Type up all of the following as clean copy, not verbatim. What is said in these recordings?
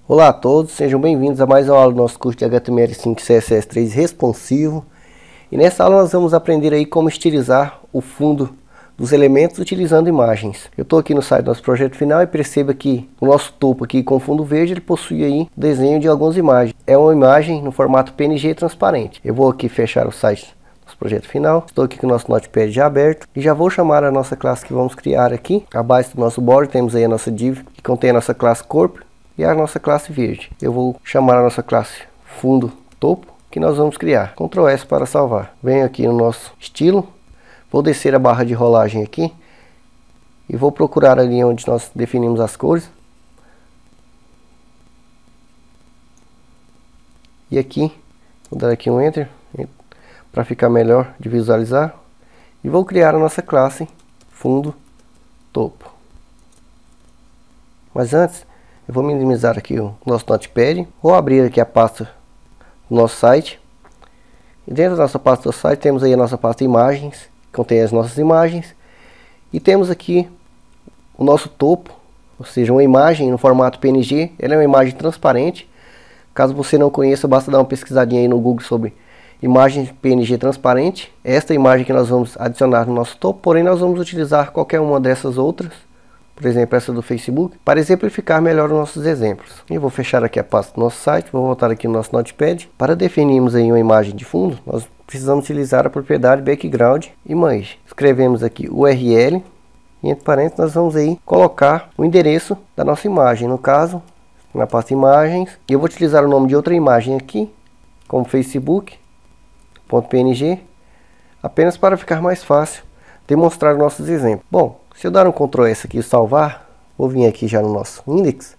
Olá a todos, sejam bem-vindos a mais uma aula do nosso curso de HTML5 CSS3 responsivo. E nessa aula nós vamos aprender aí como estilizar o fundo dos elementos utilizando imagens. Eu estou aqui no site do nosso projeto final e perceba que o nosso topo aqui com fundo verde ele possui aí desenho de algumas imagens. É uma imagem no formato PNG transparente. Eu vou aqui fechar o site do nosso projeto final. Estou aqui com o nosso Notepad já aberto e já vou chamar a nossa classe que vamos criar aqui. Abaixo do nosso border temos aí a nossa div que contém a nossa classe corpo e a nossa classe verde. Eu vou chamar a nossa classe fundo topo que nós vamos criar. Ctrl S para salvar. Venho aqui no nosso estilo, vou descer a barra de rolagem aqui e vou procurar ali onde nós definimos as cores. E aqui, vou dar aqui um Enter para ficar melhor de visualizar. E vou criar a nossa classe fundo topo. Mas antes, eu vou minimizar aqui o nosso Notepad. Vou abrir aqui a pasta do nosso site. E dentro da nossa pasta do site temos aí a nossa pasta imagens, que contém as nossas imagens. E temos aqui o nosso topo, ou seja, uma imagem no formato PNG. Ela é uma imagem transparente. Caso você não conheça, basta dar uma pesquisadinha aí no Google sobre imagem PNG transparente. É esta imagem que nós vamos adicionar no nosso topo, porém nós vamos utilizar qualquer uma dessas outras. Por exemplo, essa do Facebook, para exemplificar melhor os nossos exemplos. Eu vou fechar aqui a pasta do nosso site, vou voltar aqui no nosso Notepad. Para definirmos aí uma imagem de fundo, nós precisamos utilizar a propriedade background image. Escrevemos aqui URL e entre parênteses nós vamos aí colocar o endereço da nossa imagem. No caso, na pasta imagens, eu vou utilizar o nome de outra imagem aqui, como facebook.png, apenas para ficar mais fácil demonstrar nossos exemplos. Bom, se eu dar um Ctrl S aqui e salvar, vou vir aqui já no nosso index,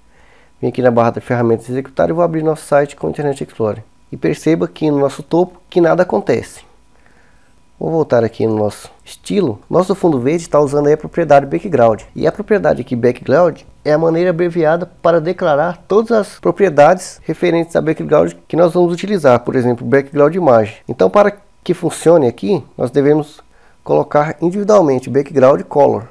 vim aqui na barra de ferramentas executar e vou abrir nosso site com o Internet Explorer. E perceba que no nosso topo que nada acontece. Vou voltar aqui no nosso estilo. Nosso fundo verde está usando aí a propriedade background. E a propriedade aqui background é a maneira abreviada para declarar todas as propriedades referentes a background que nós vamos utilizar. Por exemplo, background imagem. Então para que funcione aqui, nós devemos colocar individualmente background color.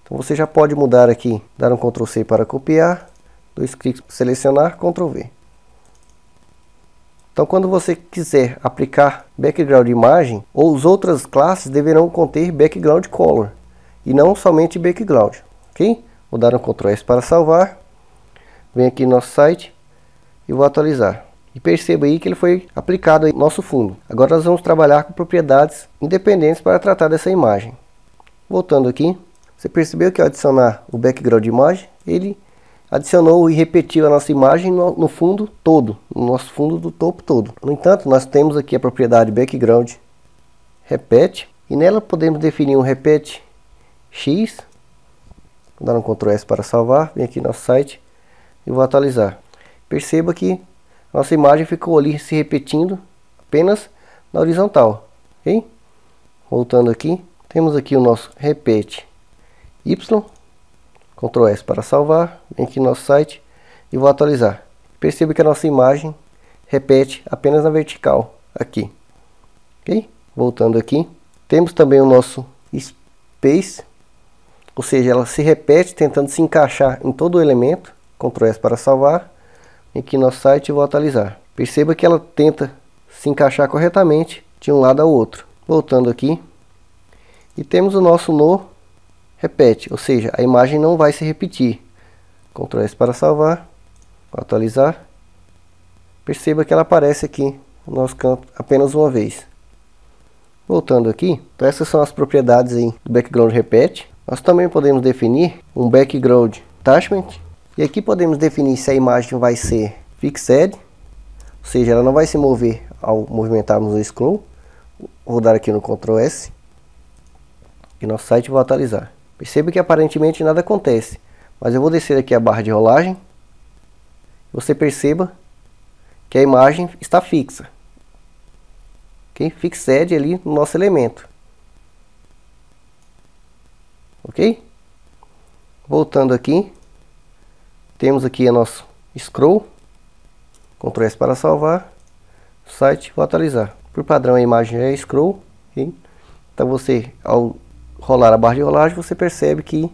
Então você já pode mudar aqui, dar um Ctrl C para copiar, 2 cliques para selecionar, Ctrl V. Então quando você quiser aplicar background imagem, ou as outras classes deverão conter background color, e não somente background, ok? Vou dar um Ctrl S para salvar, venho aqui no nosso site e vou atualizar. E perceba aí que ele foi aplicado no nosso fundo. Agora nós vamos trabalhar com propriedades independentes para tratar dessa imagem. Voltando aqui. Você percebeu que ao adicionar o background imagem, ele adicionou e repetiu a nossa imagem no fundo todo, no nosso fundo do topo todo. No entanto, nós temos aqui a propriedade background repeat, e nela podemos definir um repeat x. Vou dar um Ctrl S para salvar, vem aqui no nosso site e vou atualizar. Perceba que nossa imagem ficou ali se repetindo apenas na horizontal, ok? Voltando aqui, temos aqui o nosso repeat y, Ctrl S para salvar, vem aqui no nosso site e vou atualizar. Perceba que a nossa imagem repete apenas na vertical, aqui. Ok? Voltando aqui, temos também o nosso space, ou seja, ela se repete tentando se encaixar em todo o elemento, Ctrl S para salvar, vem aqui no nosso site e vou atualizar. Perceba que ela tenta se encaixar corretamente de um lado ao outro. Voltando aqui, e temos o nosso no repete, ou seja, a imagem não vai se repetir. Ctrl S para salvar, vou atualizar. Perceba que ela aparece aqui no nosso campo apenas uma vez. Voltando aqui, então essas são as propriedades aí do background repeat. Nós também podemos definir um background attachment. E aqui podemos definir se a imagem vai ser fixed, ou seja, ela não vai se mover ao movimentarmos o scroll. Vou dar aqui no Ctrl S. E nosso site vou atualizar. Perceba que aparentemente nada acontece, mas eu vou descer aqui a barra de rolagem. Você perceba que a imagem está fixa. Ok? Fixed ali no nosso elemento. Ok? Voltando aqui, temos aqui o nosso scroll. Ctrl S para salvar. Site, vou atualizar. Por padrão a imagem é scroll. Okay? Então você, ao rolar a barra de rolagem, você percebe que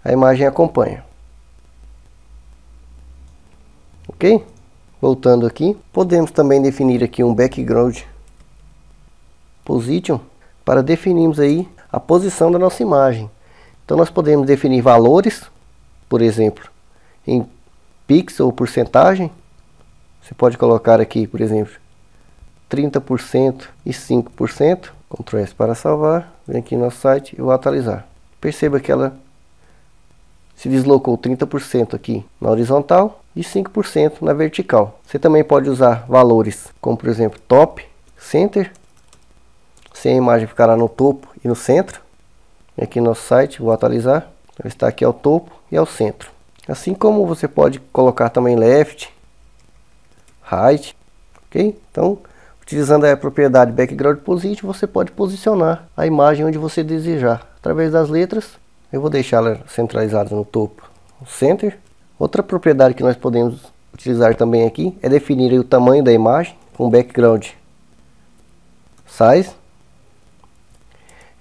a imagem acompanha. ok? Voltando aqui, podemos também definir aqui um background position para definirmos aí a posição da nossa imagem. Então nós podemos definir valores, por exemplo, em pixel ou porcentagem. Você pode colocar aqui, por exemplo, 30% e 5%. Ctrl S para salvar. Vem aqui no nosso site e vou atualizar. Perceba que ela se deslocou 30% aqui na horizontal e 5% na vertical. Você também pode usar valores como, por exemplo, top, center. Se a imagem ficará no topo e no centro. Vem aqui no nosso site, vou atualizar. Ela está aqui ao topo e ao centro. Assim como você pode colocar também left, right, ok? Então, utilizando a propriedade background position, você pode posicionar a imagem onde você desejar. Através das letras, eu vou deixá-la centralizada no topo, no center. Outra propriedade que nós podemos utilizar também aqui é definir aí o tamanho da imagem com background size.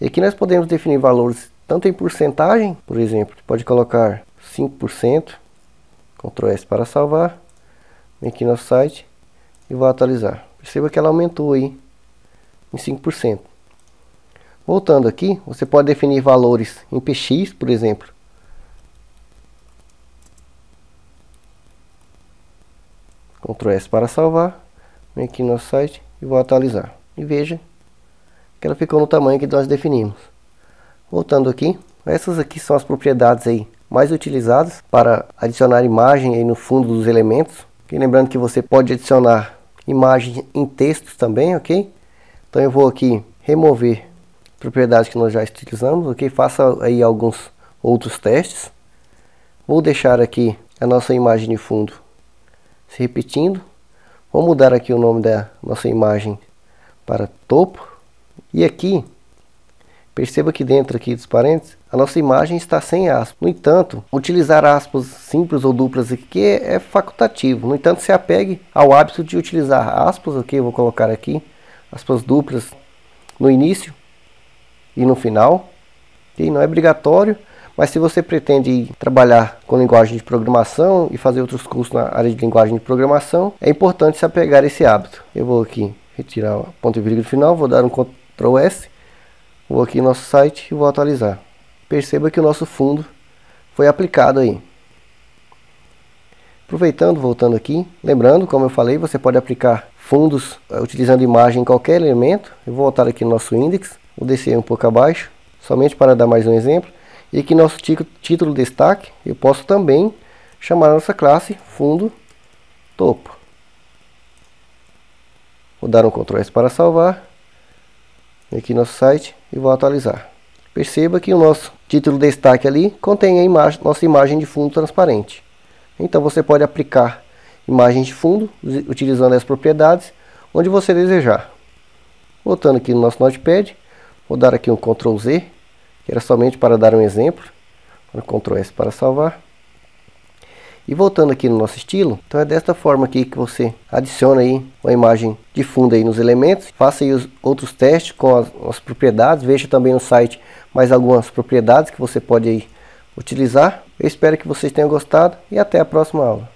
E aqui nós podemos definir valores tanto em porcentagem, por exemplo, pode colocar 5%, Ctrl S para salvar. Vem aqui no site e vou atualizar. Perceba que ela aumentou aí em 5%. Voltando aqui, você pode definir valores em px, por exemplo. Ctrl S para salvar. Vem aqui no site e vou atualizar. E veja que ela ficou no tamanho que nós definimos. Voltando aqui, essas aqui são as propriedades aí mais utilizadas para adicionar imagem aí no fundo dos elementos. E lembrando que você pode adicionar imagem em textos também, ok? Então eu vou aqui remover propriedades que nós já utilizamos, ok? Faça aí alguns outros testes. Vou deixar aqui a nossa imagem de fundo se repetindo. Vou mudar aqui o nome da nossa imagem para topo. E aqui, perceba que dentro aqui dos parênteses, a nossa imagem está sem aspas. No entanto, utilizar aspas simples ou duplas aqui é facultativo. No entanto, se apegue ao hábito de utilizar aspas, ok? Eu vou colocar aqui aspas duplas no início e no final. Okay? Não é obrigatório, mas se você pretende trabalhar com linguagem de programação e fazer outros cursos na área de linguagem de programação, é importante se apegar a esse hábito. Eu vou aqui retirar o ponto e vírgula final, vou dar um Ctrl S, vou aqui no nosso site e vou atualizar. Perceba que o nosso fundo foi aplicado aí. Aproveitando, voltando aqui, lembrando, como eu falei, você pode aplicar fundos utilizando imagem em qualquer elemento. Eu vou voltar aqui no nosso index, vou descer um pouco abaixo, somente para dar mais um exemplo. E aqui nosso título destaque, eu posso também chamar a nossa classe fundo topo. Vou dar um Ctrl S para salvar. Aqui no nosso site e vou atualizar. Perceba que o nosso título destaque ali contém a imagem, nossa imagem de fundo transparente. Então você pode aplicar imagens de fundo utilizando as propriedades onde você desejar. Voltando aqui no nosso Notepad, vou dar aqui um Ctrl Z, que era somente para dar um exemplo. Ctrl S para salvar. E voltando aqui no nosso estilo, então é desta forma aqui que você adiciona aí uma imagem de fundo aí nos elementos. Faça aí os outros testes com as propriedades, veja também no site mais algumas propriedades que você pode aí utilizar. Eu espero que vocês tenham gostado e até a próxima aula.